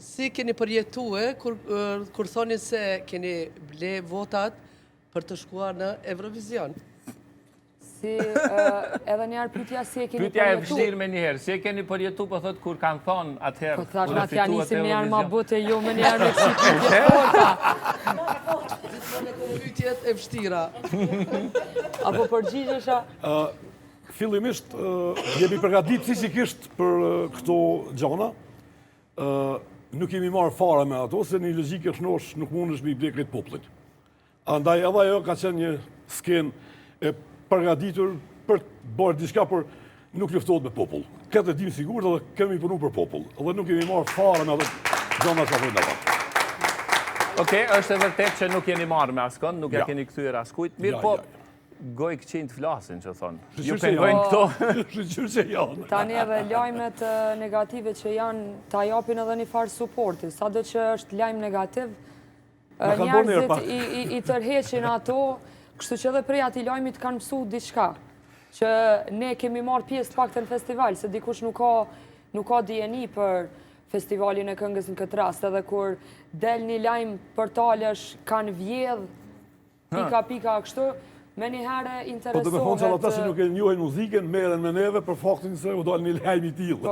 Si keni përjetue kur thoni se keni ble votat për të shkuar në Eurovision? Si, edhe njerë pytja si e keni përjetu. Pytja e vështirë me njëherë, si e keni përjetu për thot kur kanë thonë atëherë. Po thash na t'ja nisim njerë ma bote, jo me njerë me kësi pytje forta. Gjithmonë e pytjet e vështira. Apo përgjigjësha? Fillimisht, jemi përgatit fisikisht për këto gjana. Nuk kemi marrë fare me ato, se një logjike shnosh nuk mund është me i ble këtë poplit. Andaj edhe ajo ka qenë një skenë e përgatitur për të bërë diçka, për nuk luftohet me popull. Këtë e dim sigurt edhe kemi punu për popull. Edhe nuk kemi marrë fare me ato gjana që afrojnë ata. Okej, është e vërtet që nuk jeni marrë me askon, nuk ja keni kthyer askujt. Mirë po, goj këqin të flasin që thonë. Ju pengojnë këto. Shqyqyr që janë. Tani edhe lajmet negative që janë, ta japin edhe një farë supporti. Sa do që është lajmë negativ, njerëzit i tërheqin ato, kështu që edhe prej ati lajmit kanë mësu diçka. Që ne kemi marrë pjesë pak të në festival, se dikush nuk ka dijeni për festivalin e këngës në këtë rast, edhe kur del një lajmë përtalësh kanë vjedh, pika kështu, me një herë interesohet... Po të me thonë që ata që nuk e njohin muzikën, meren me neve për faktin se u dalë një lajmë i tillë.